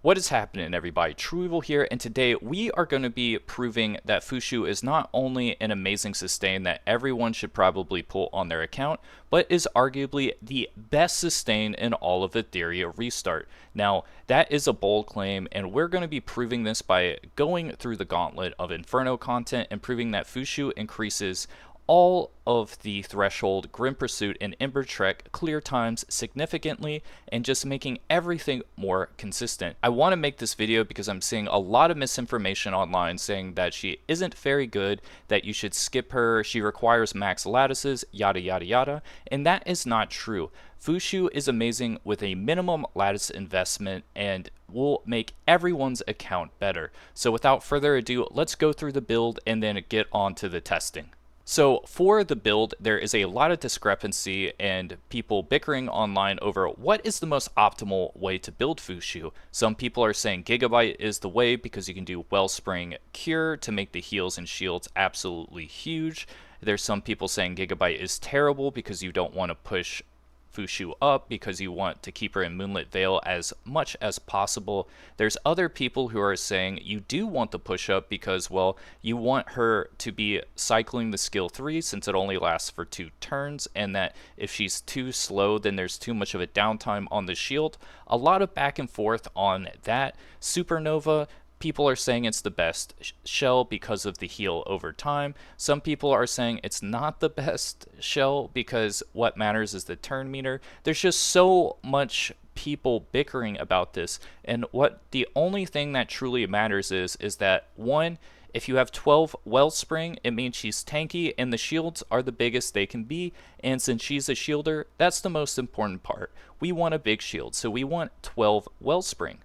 What is happening, everybody? trueeevil here, and today we are going to be proving that Fuqiu is not only an amazing sustain that everyone should probably pull on their account, but is arguably the best sustain in all of Etheria Restart. Now, that is a bold claim, and we're going to be proving this by going through the gauntlet of Inferno content and proving that Fuqiu increases all of the threshold, Grim Pursuit, and Ember Trek clear times significantly, and just making everything more consistent. I want to make this video because I'm seeing a lot of misinformation online saying that she isn't very good, that you should skip her, she requires max lattices, yada yada yada, and that is not true. Fuqiu is amazing with a minimum lattice investment and will make everyone's account better. So without further ado, let's go through the build and then get on to the testing. So for the build, there is a lot of discrepancy and people bickering online over what is the most optimal way to build Fuqiu. Some people are saying Gigabyte is the way because you can do Wellspring Cure to make the heals and shields absolutely huge. There's some people saying Gigabyte is terrible because you don't want to push Fuqiu up because you want to keep her in Moonlit Veil as much as possible. There's other people who are saying you do want the push up because, well, you want her to be cycling the skill 3 since it only lasts for 2 turns, and that if she's too slow then there's too much of a downtime on the shield. A lot of back and forth on that. Supernova, people are saying it's the best shell because of the heal over time. Some people are saying it's not the best shell because what matters is the turn meter. There's just so much people bickering about this, and what the only thing that truly matters is that, one, if you have 12 Wellspring, it means she's tanky, and the shields are the biggest they can be, and since she's a shielder, that's the most important part. We want a big shield, so we want 12 Wellspring.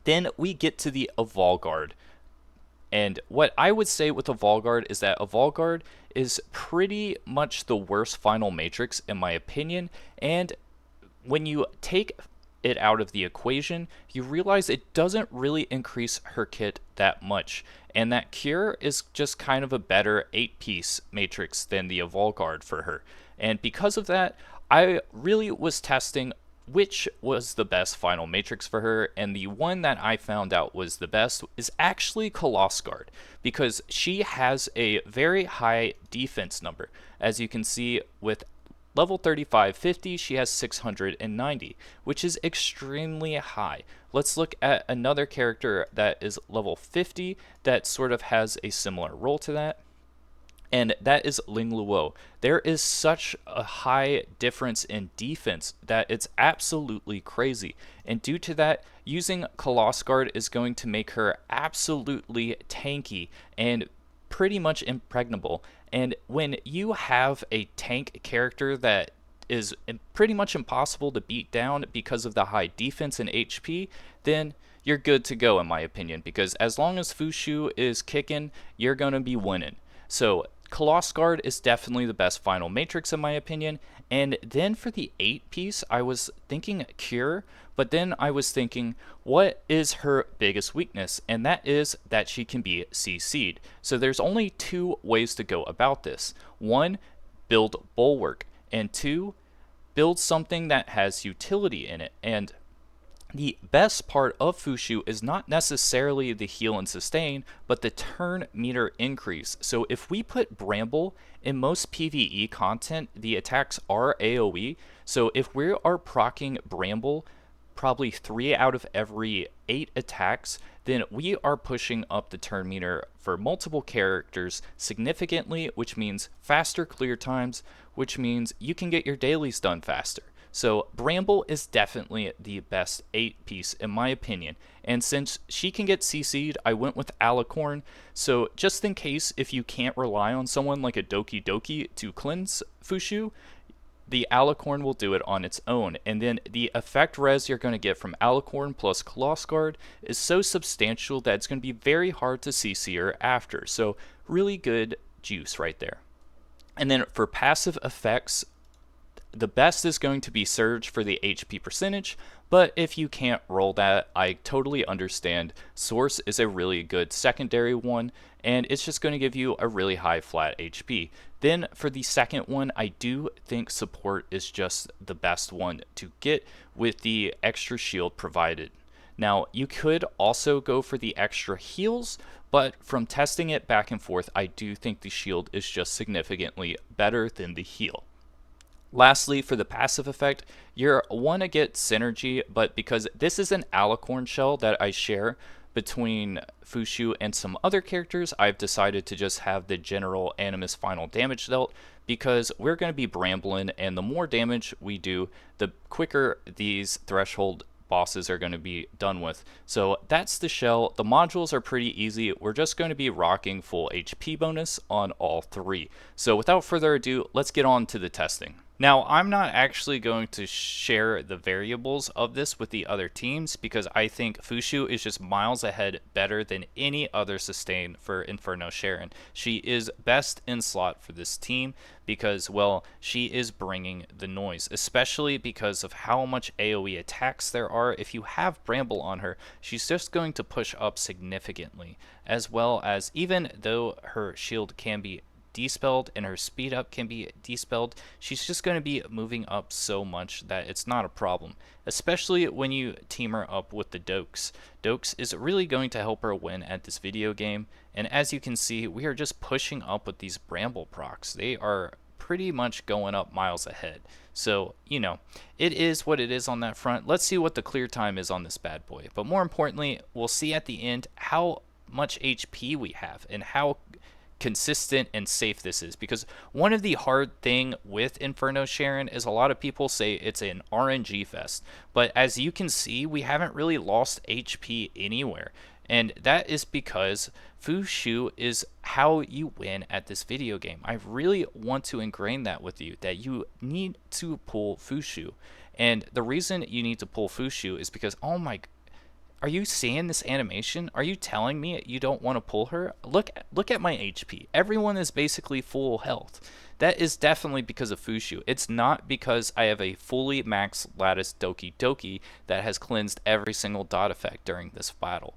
Then we get to the Evolguard. And what I would say with Evolguard is that Evolguard is pretty much the worst final matrix in my opinion. And when you take it out of the equation, you realize it doesn't really increase her kit that much. And that Cure is just kind of a better 8-piece matrix than the Evolguard for her. And because of that, I really was testing which was the best final matrix for her, and the one that I found out was the best is actually Guard, because she has a very high defense number. As you can see, with level 3550, she has 690, which is extremely high. Let's look at another character that is level 50 that sort of has a similar role to that, and that is Ling Luo. There is such a high difference in defense that it's absolutely crazy. And due to that, using Guard is going to make her absolutely tanky and pretty much impregnable. And when you have a tank character that is pretty much impossible to beat down because of the high defense and HP, then you're good to go in my opinion, because as long as Fuqiu is kicking, you're going to be winning. So Guard is definitely the best final matrix in my opinion. And then for the 8-piece, I was thinking Cure, but then I was thinking, what is her biggest weakness? And that is that she can be CC'd. So there's only 2 ways to go about this. 1, build Bulwark, and 2, build something that has utility in it. And the best part of Fuqiu is not necessarily the heal and sustain, but the turn meter increase. So if we put Bramble in most PvE content, the attacks are AoE. So if we are proccing Bramble probably 3 out of every 8 attacks, then we are pushing up the turn meter for multiple characters significantly, which means faster clear times, which means you can get your dailies done faster. So Bramble is definitely the best 8-piece in my opinion, and since she can get CC'd, I went with Alicorn. So just in case if you can't rely on someone like a DokiDoki to cleanse Fuqiu, the Alicorn will do it on its own, and then the effect res you're going to get from Alicorn plus Guard is so substantial that it's going to be very hard to CC her after. So really good juice right there. And then for passive effects, the best is going to be Surge for the HP percentage, but if you can't roll that, I totally understand. Source is a really good secondary one, and it's just going to give you a really high flat HP. Then for the second one, I do think Support is just the best one to get with the extra shield provided. Now, you could also go for the extra heals, but from testing it back and forth, I do think the shield is just significantly better than the heal. Lastly, for the passive effect, you want to get synergy, but because this is an alicorn shell that I share between Fuqiu and some other characters, I've decided to just have the general Animus final damage dealt, because we're going to be brambling, and the more damage we do, the quicker these threshold bosses are going to be done with. So that's the shell. The modules are pretty easy. We're just going to be rocking full HP bonus on all three. So without further ado, let's get on to the testing. Now, I'm not actually going to share the variables of this with the other teams because I think Fuqiu is just miles ahead better than any other sustain for Inferno Sharon. She is best in slot for this team because, well, she is bringing the noise, especially because of how much AoE attacks there are. If you have Bramble on her, she's just going to push up significantly, as well as even though her shield can be despelled and her speed up can be despelled, she's just going to be moving up so much that it's not a problem, especially when you team her up with the Dokes. Dokes is really going to help her win at this video game, and as you can see, we are just pushing up with these Bramble procs. They are pretty much going up miles ahead. So, you know, it is what it is on that front. Let's see what the clear time is on this bad boy. But more importantly, we'll see at the end how much HP we have and how consistent and safe this is, because one of the hard thing with Inferno Sharon is a lot of people say it's an RNG fest, but as you can see, we haven't really lost HP anywhere, and that is because Fuqiu is how you win at this video game. I really want to ingrain that with you, that you need to pull Fuqiu, and the reason you need to pull Fuqiu is because, oh my, are you seeing this animation? Are you telling me you don't want to pull her? Look at my HP. Everyone is basically full health. That is definitely because of Fuqiu. It's not because I have a fully max lattice DokiDoki that has cleansed every single dot effect during this battle.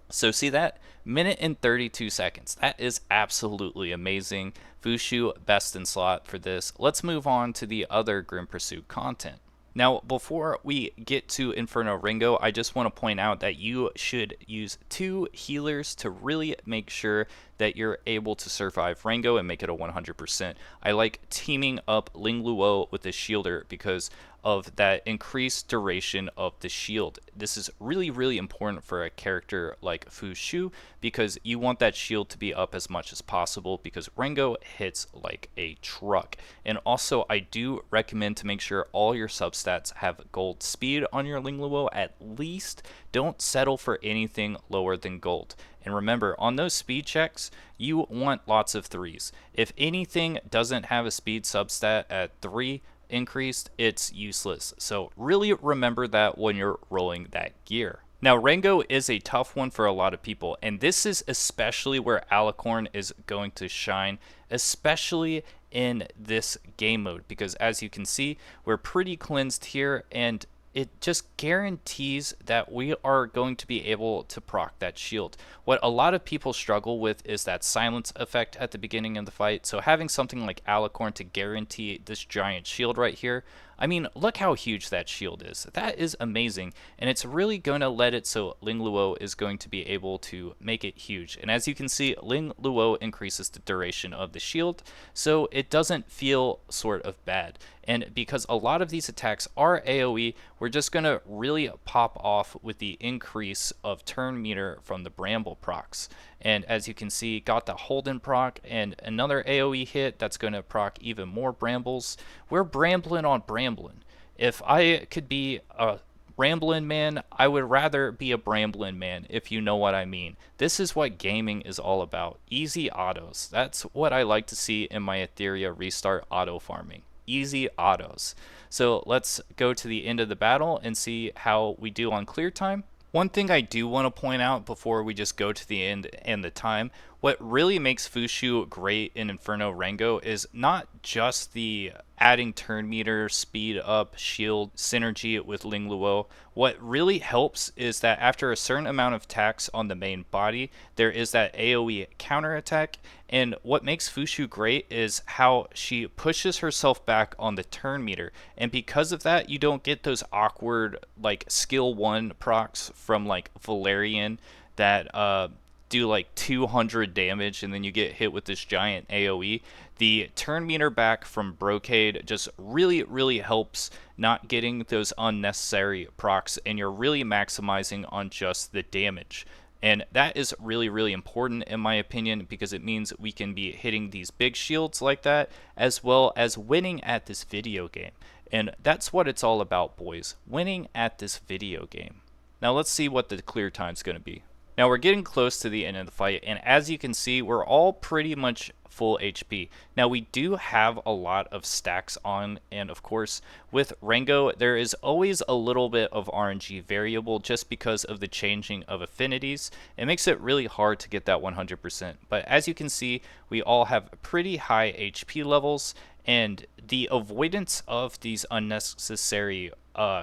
So see that? Minute and 32 seconds. That is absolutely amazing. Fuqiu best in slot for this. Let's move on to the other Grim Pursuit content. Now, before we get to Inferno Rengo, I just want to point out that you should use 2 healers to really make sure that you're able to survive Rengo and make it a 100%. I like teaming up Ling Luo with the shielder because of that increased duration of the shield. This is really, really important for a character like Fuqiu because you want that shield to be up as much as possible because Rengo hits like a truck. And also, I do recommend to make sure all your substats have gold speed on your Ling Luo at least. Don't settle for anything lower than gold. And remember, on those speed checks, you want lots of 3s. If anything doesn't have a speed substat at 3 increased, it's useless. So really remember that when you're rolling that gear. Now, Rengo is a tough one for a lot of people, and this is especially where Alicorn is going to shine, especially in this game mode, because as you can see, we're pretty cleansed here, and it just guarantees that we are going to be able to proc that shield. What a lot of people struggle with is that silence effect at the beginning of the fight, so having something like Alicorn to guarantee this giant shield right here, I mean, look how huge that shield is. That is amazing, and it's really going to let it so Ling Luo is going to be able to make it huge. And as you can see, Ling Luo increases the duration of the shield, so it doesn't feel sort of bad. And because a lot of these attacks are AoE, we're just going to really pop off with the increase of turn meter from the Bramble procs. And as you can see, got the Holden proc and another AoE hit that's going to proc even more Brambles. We're brambling on brambling. If I could be a Ramblin' man, I would rather be a Bramblin' man, if you know what I mean. This is what gaming is all about. Easy autos. That's what I like to see in my Etheria Restart auto farming. Easy autos. So let's go to the end of the battle and see how we do on clear time. One thing I do want to point out before we just go to the end and the time, what really makes Fuqiu great in Inferno Rengo is not just the adding turn meter, speed up, shield, synergy with Ling Luo. What really helps is that after a certain amount of attacks on the main body, there is that AoE counterattack. And what makes Fuqiu great is how she pushes herself back on the turn meter. And because of that, you don't get those awkward like skill 1 procs from like Valerian that do like 200 damage and then you get hit with this giant AoE. The turn meter back from Brocade just really helps not getting those unnecessary procs, and you're really maximizing on just the damage. And that is really important in my opinion, because it means we can be hitting these big shields like that, as well as winning at this video game. And that's what it's all about, boys. Winning at this video game. Now let's see what the clear time's going to be. Now we're getting close to the end of the fight, and as you can see, we're all pretty much full HP. Now we do have a lot of stacks on, and of course with Rengo there is always a little bit of RNG variable just because of the changing of affinities. It makes it really hard to get that 100%, but as you can see, we all have pretty high HP levels, and the avoidance of these unnecessary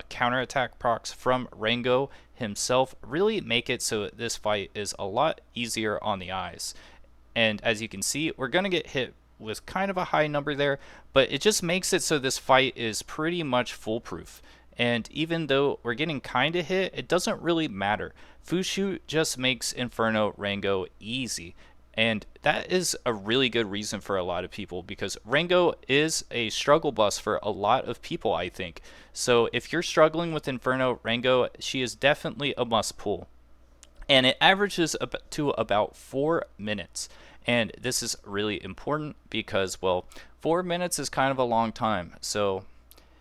counterattack procs from Rengo himself really make it so this fight is a lot easier on the eyes. And as you can see, we're going to get hit with kind of a high number there, but it just makes it so this fight is pretty much foolproof. And even though we're getting kind of hit, it doesn't really matter. Fuqiu just makes Inferno Rengo easy. And that is a really good reason for a lot of people, because Rengo is a struggle bus for a lot of people, I think. So if you're struggling with Inferno Rengo, she is definitely a must pull. And it averages up to about 4 minutes. And this is really important because, well, 4 minutes is kind of a long time. So,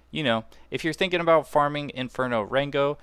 you know, if you're thinking about farming Inferno Rengo,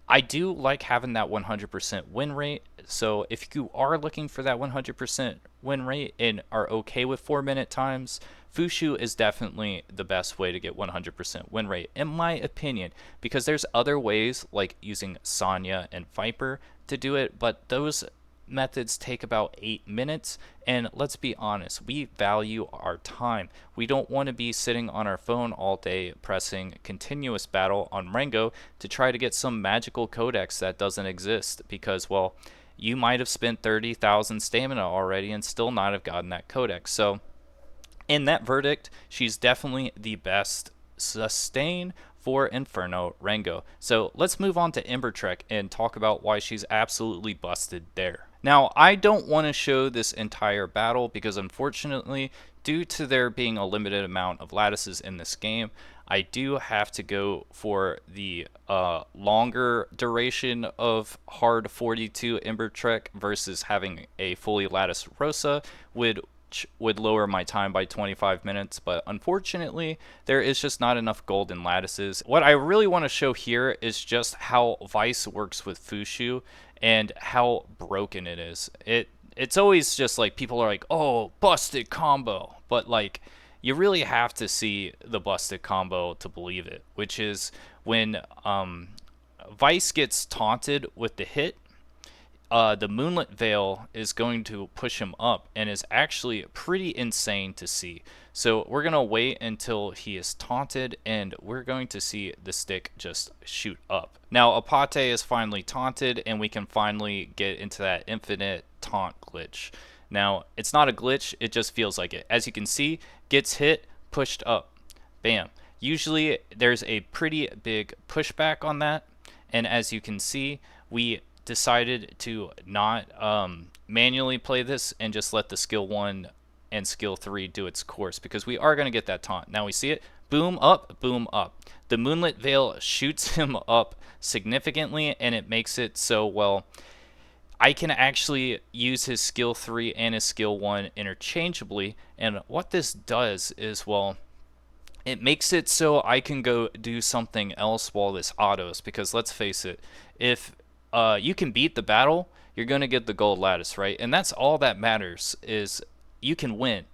I do like having that 100% win rate. So if you are looking for that 100% win rate and are okay with 4-minute times, Fuqiu is definitely the best way to get 100% win rate, in my opinion, because there's other ways like using Sonya and Viper to do it, but those methods take about 8 minutes, and let's be honest, we value our time. We don't want to be sitting on our phone all day pressing continuous battle on Rengo to try to get some magical codex that doesn't exist, because, well, you might have spent 30,000 stamina already and still not have gotten that codex. So in that verdict, she's definitely the best sustain for Inferno Rengo. So let's move on to Ember Trek and talk about why she's absolutely busted there. Now, I don't want to show this entire battle because unfortunately, due to there being a limited amount of lattices in this game, I do have to go for the longer duration of hard 42 Ember Trek versus having a fully latticed Rosa would lower my time by 25 minutes, but unfortunately there is just not enough golden lattices. What I really want to show here is just how Vice works with Fuqiu and how broken it is. It's always just like people are like, oh, busted combo, but like you really have to see the busted combo to believe it, which is when Vice gets taunted with the hit, the Moonlit Veil is going to push him up and is actually pretty insane to see. So we're going to wait until he is taunted and we're going to see the stick just shoot up. Now Apate is finally taunted and we can finally get into that infinite taunt glitch. Now it's not a glitch, it just feels like it. As you can see, gets hit, pushed up. Bam. Usually there's a pretty big pushback on that, and as you can see, we decided to not manually play this and just let the skill 1 and skill 3 do its course, because we are going to get that taunt. Now we see it, boom up, boom up. The Moonlit Veil shoots him up significantly, and it makes it so, well, I can actually use his skill 3 and his skill 1 interchangeably, and what this does is, well, it makes it so I can go do something else while this autos, because let's face it, if you can beat the battle, you're going to get the gold lattice, right? And that's all that matters, is you can win.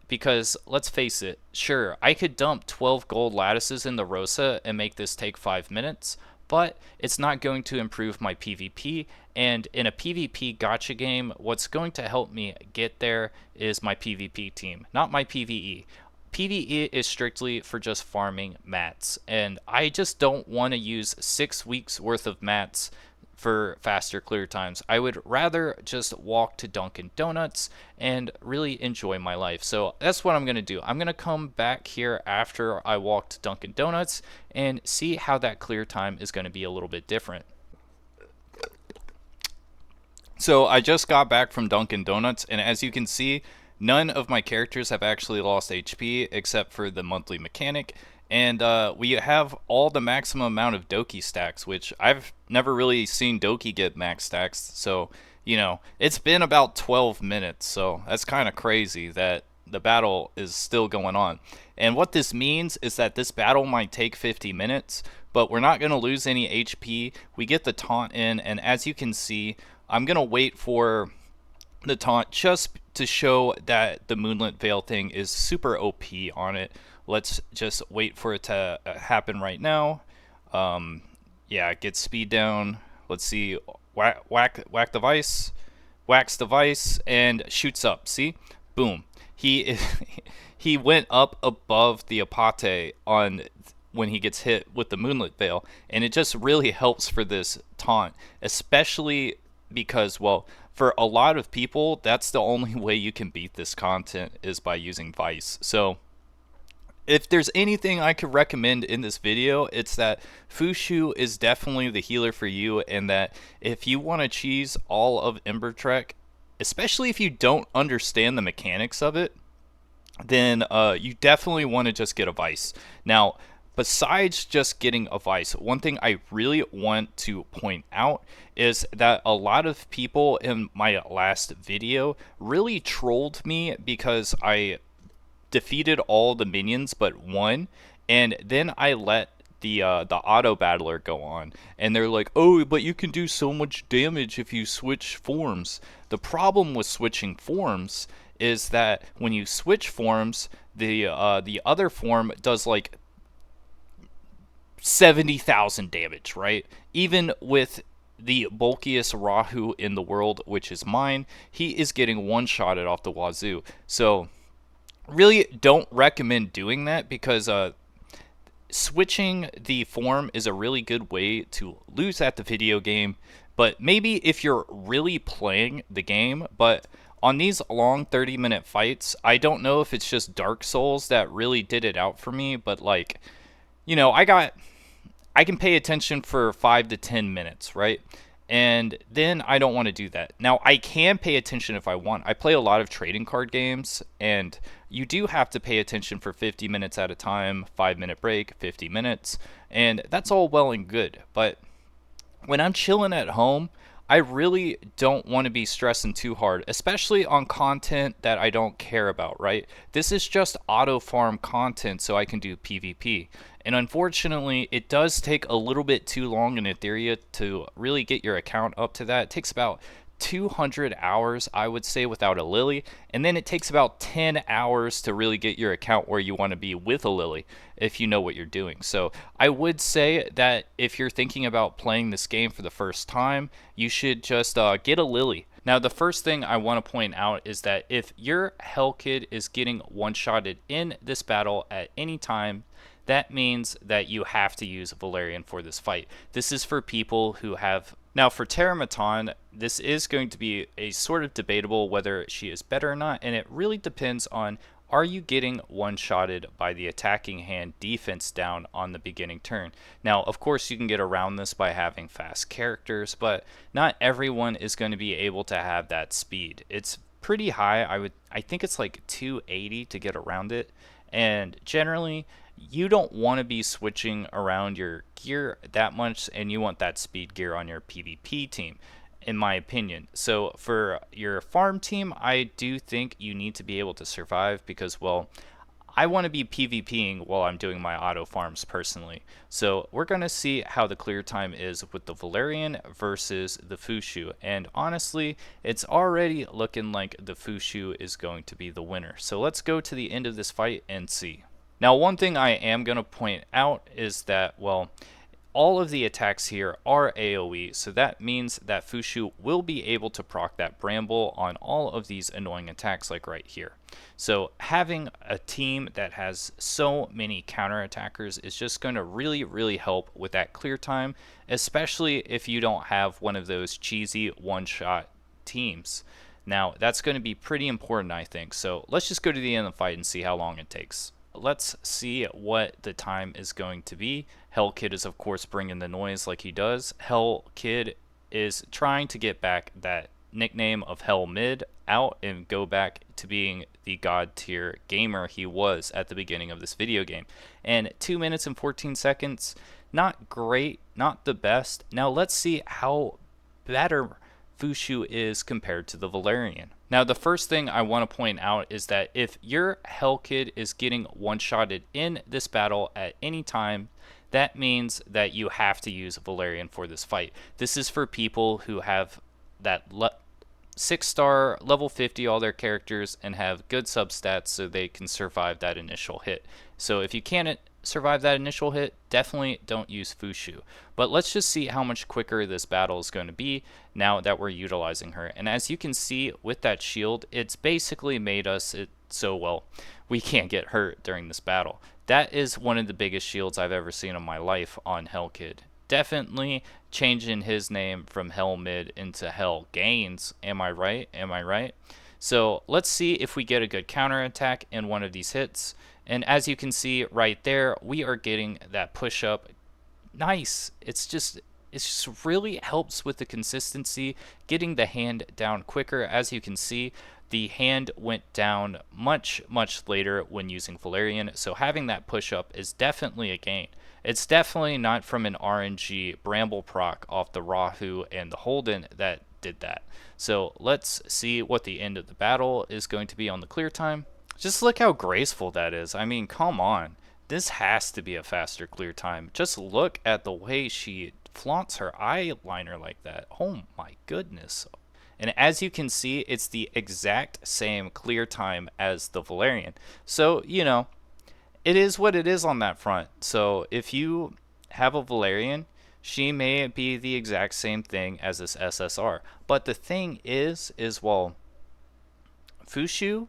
Because let's face it, sure, I could dump 12 gold lattices in the Rosa and make this take 5 minutes, but it's not going to improve my PvP. And in a PvP gacha game, what's going to help me get there is my PvP team, not my PvE. PvE is strictly for just farming mats, and I just don't want to use 6 weeks worth of mats for faster clear times. I would rather just walk to Dunkin' Donuts and really enjoy my life. So that's what I'm going to do. I'm going to come back here after I walk to Dunkin' Donuts and see how that clear time is going to be a little bit different. So I just got back from Dunkin' Donuts, and as you can see, none of my characters have actually lost HP except for the monthly mechanic, and we have all the maximum amount of Doki stacks, which I've never really seen Doki get max stacks. So, you know, it's been about 12 minutes, so that's kind of crazy that the battle is still going on. And what this means is that this battle might take 50 minutes, but we're not going to lose any HP. We get the taunt in, and as you can see, I'm going to wait for the taunt just to show that the Moonlit Veil thing is super OP on it. Let's just wait for it to happen right now. Yeah, get speed down. Let's see. Whack the vice. Whacks the vice and shoots up. See? Boom. He went up above the Apate on when he gets hit with the Moonlit Veil, and it just really helps for this taunt, especially because, well, for a lot of people, that's the only way you can beat this content is by using Vice. So if there's anything I could recommend in this video, it's that Fuqiu is definitely the healer for you, and that if you want to cheese all of Ember Trek, especially if you don't understand the mechanics of it, then you definitely want to just get a Vice. Now, besides just getting a Vice, one thing I really want to point out is that a lot of people in my last video really trolled me because I defeated all the minions but one, and then I let the auto battler go on, and they're like, oh, but you can do so much damage if you switch forms. The problem with switching forms is that when you switch forms, the other form does like 70,000 damage, right? Even with the bulkiest Rahu in the world, which is mine, he is getting one-shotted off the wazoo. So really don't recommend doing that, because switching the form is a really good way to lose at the video game. But maybe if you're really playing the game, but on these long 30-minute fights, I don't know if it's just Dark Souls that really did it out for me, but like, you know, I can pay attention for 5 to 10 minutes, right? And then I don't want to do that. Now, I can pay attention if I want. I play a lot of trading card games, and you do have to pay attention for 50 minutes at a time, 5-minute break, 50 minutes, and that's all well and good. But when I'm chilling at home, I really don't want to be stressing too hard, especially on content that I don't care about, right? This is just auto farm content so I can do PvP. And unfortunately, it does take a little bit too long in Etheria to really get your account up to that. It takes about 200 hours, I would say, without a Lily, and then it takes about 10 hours to really get your account where you want to be with a Lily, if you know what you're doing. So I would say that if you're thinking about playing this game for the first time, you should just get a Lily. Now, the first thing I want to point out is that if your Hell Kid is getting one-shotted in this battle at any time, that means that you have to use Valerian for this fight. This is for people who have... Now, for Terrormaton, this is going to be a sort of debatable whether she is better or not, and it really depends on, are you getting one-shotted by the attacking hand defense down on the beginning turn? Now, of course, you can get around this by having fast characters, but not everyone is going to be able to have that speed. It's pretty high. I think it's like 280 to get around it, and generally you don't want to be switching around your gear that much, and you want that speed gear on your PvP team, in my opinion. So for your farm team, I do think you need to be able to survive, because, well, I want to be PvPing while I'm doing my auto farms personally. So we're going to see how the clear time is with the Valerian versus the Fuqiu, and honestly, it's already looking like the Fuqiu is going to be the winner. So let's go to the end of this fight and see. Now, one thing I am going to point out is that, well, all of the attacks here are AoE, so that means that Fuqiu will be able to proc that Bramble on all of these annoying attacks like right here. So having a team that has so many counterattackers is just going to really help with that clear time, especially if you don't have one of those cheesy one-shot teams. Now, that's going to be pretty important, I think. So let's just go to the end of the fight and see how long it takes. Let's see what the time is going to be. Hell Kid is, of course, bringing the noise like he does. Hell Kid is trying to get back that nickname of Hell Mid out and go back to being the god tier gamer he was at the beginning of this video game. And 2 minutes and 14 seconds, not great, not the best. Now let's see how better Fuqiu is compared to the Valerian. Now the first thing I want to point out is that if your Hell Kid is getting one-shotted in this battle at any time, that means that you have to use Valerian for this fight. This is for people who have that 6-star, level 50 all their characters and have good substats so they can survive that initial hit. So if you can't survive that initial hit, definitely don't use Fuqiu. But let's just see how much quicker this battle is going to be now that we're utilizing her. And as you can see with that shield, it's basically made us so well we can't get hurt during this battle. That is one of the biggest shields I've ever seen in my life on Hell Kid. Definitely changing his name from Hell Mid into Hell Gains. Am I right? Am I right? So let's see if we get a good counterattack in one of these hits. And as you can see right there, we are getting that push up. Nice. It's just really helps with the consistency, getting the hand down quicker. As you can see, the hand went down much later when using Valerian. So having that push up is definitely a gain. It's definitely not from an RNG Bramble proc off the Rahu and the Holden that did that. So let's see what the end of the battle is going to be on the clear time. Just look how graceful that is. I mean, come on. This has to be a faster clear time. Just look at the way she flaunts her eyeliner like that. Oh my goodness. And as you can see, it's the exact same clear time as the Valerian. So, you know, it is what it is on that front. So if you have a Valerian, she may be the exact same thing as this SSR. But the thing is well, Fuqiu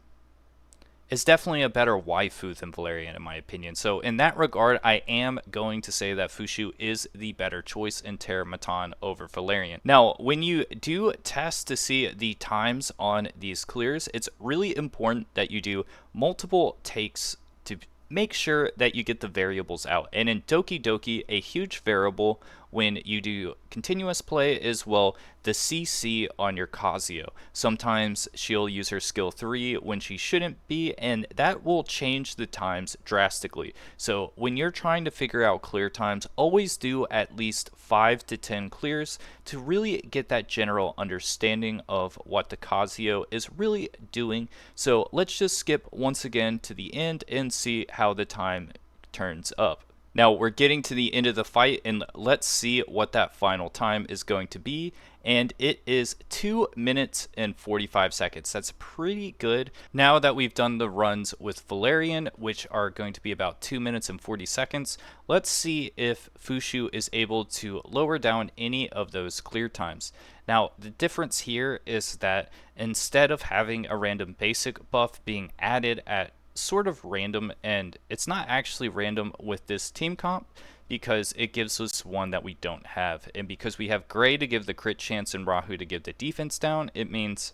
is definitely a better waifu than Valerian in my opinion. So in that regard, I am going to say that Fuqiu is the better choice in Terrormaton over Valerian. Now, when you do test to see the times on these clears, it's really important that you do multiple takes to make sure that you get the variables out. And in DokiDoki, a huge variable when you do continuous play is, well, the CC on your Kazuyo. Sometimes she'll use her skill 3 when she shouldn't be, and that will change the times drastically. So when you're trying to figure out clear times, always do at least 5 to 10 clears to really get that general understanding of what the Kazuyo is really doing. So let's just skip once again to the end and see how the time turns up. Now we're getting to the end of the fight, and let's see what that final time is going to be. And it is 2 minutes and 45 seconds. That's pretty good. Now that we've done the runs with Valerian, which are going to be about 2 minutes and 40 seconds, let's see if Fuqiu is able to lower down any of those clear times. Now, the difference here is that instead of having a random basic buff being added at sort of random, and it's not actually random with this team comp because it gives us one that we don't have, and because we have Gray to give the crit chance and Rahu to give the defense down, it means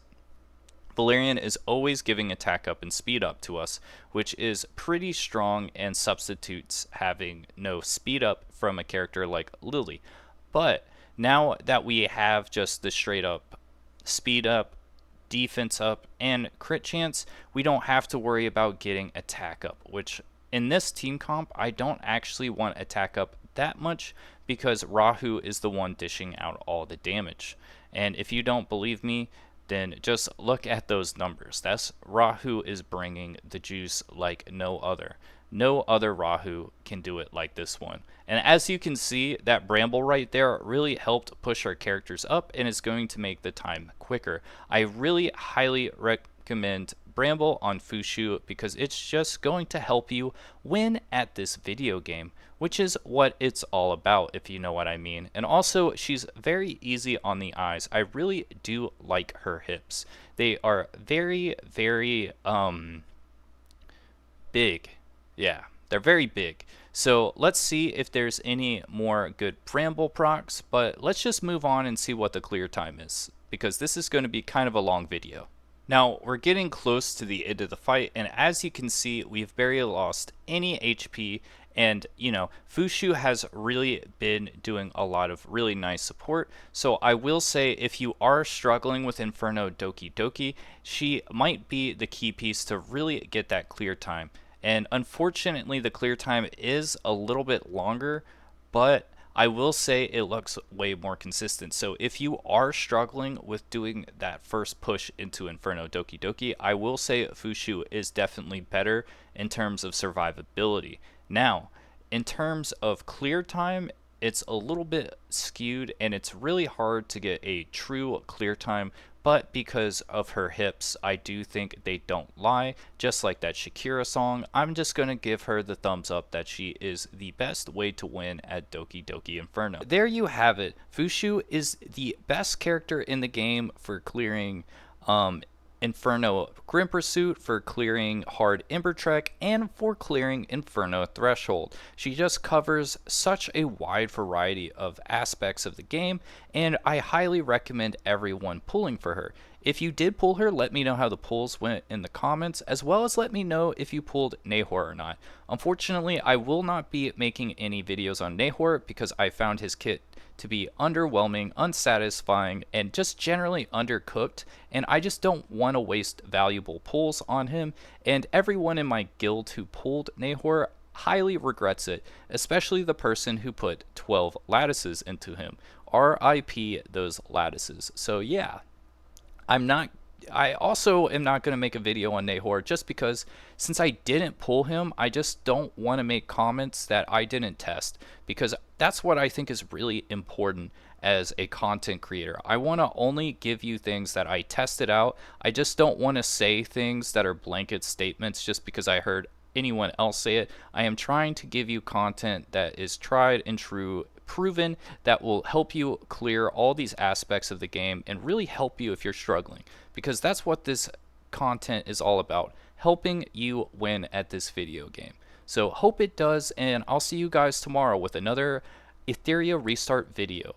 Valerian is always giving attack up and speed up to us, which is pretty strong and substitutes having no speed up from a character like Lily. But now that we have just the straight up speed up, defense up, and crit chance, we don't have to worry about getting attack up, which in this team comp, I don't actually want attack up that much because Rahu is the one dishing out all the damage. And if you don't believe me, then just look at those numbers. That's Rahu is bringing the juice like no other. No other Rahu can do it like this one. And as you can see, that Bramble right there really helped push our characters up and is going to make the time quicker. I really highly recommend Bramble on Fuqiu because it's just going to help you win at this video game, which is what it's all about, if you know what I mean. And also, she's very easy on the eyes. I really do like her hips. They are very, very big. Yeah, they're very big. So let's see if there's any more good Bramble procs, but let's just move on and see what the clear time is, because this is going to be kind of a long video. Now, we're getting close to the end of the fight, and as you can see, we've barely lost any HP, and, you know, Fuqiu has really been doing a lot of really nice support. So I will say, if you are struggling with Inferno DokiDoki, she might be the key piece to really get that clear time. And unfortunately, the clear time is a little bit longer, but I will say it looks way more consistent. So if you are struggling with doing that first push into Inferno DokiDoki, I will say Fuqiu is definitely better in terms of survivability. Now, in terms of clear time, it's a little bit skewed, and it's really hard to get a true clear time, but because of her hips, I do think they don't lie. Just like that Shakira song, I'm just going to give her the thumbs up that she is the best way to win at DokiDoki Inferno. There you have it. Fuqiu is the best character in the game for clearing Inferno Grim Pursuit, for clearing hard Ember Trek, and for clearing Inferno Threshold. She just covers such a wide variety of aspects of the game, and I highly recommend everyone pulling for her. If you did pull her, let me know how the pulls went in the comments, as well as let me know if you pulled Nahor or not. Unfortunately, I will not be making any videos on Nahor because I found his kit to be underwhelming, unsatisfying, and just generally undercooked, and I just don't want to waste valuable pulls on him, and everyone in my guild who pulled Nahor highly regrets it, especially the person who put 12 lattices into him. RIP those lattices. So yeah, I also am not going to make a video on Nahor just because since I didn't pull him, I just don't want to make comments that I didn't test, because that's what I think is really important as a content creator. I want to only give you things that I tested out. I just don't want to say things that are blanket statements just because I heard anyone else say it. I am trying to give you content that is tried and true, proven, that will help you clear all these aspects of the game and really help you if you're struggling, because that's what this content is all about, helping you win at this video game. So hope it does, and I'll see you guys tomorrow with another Etheria Restart video.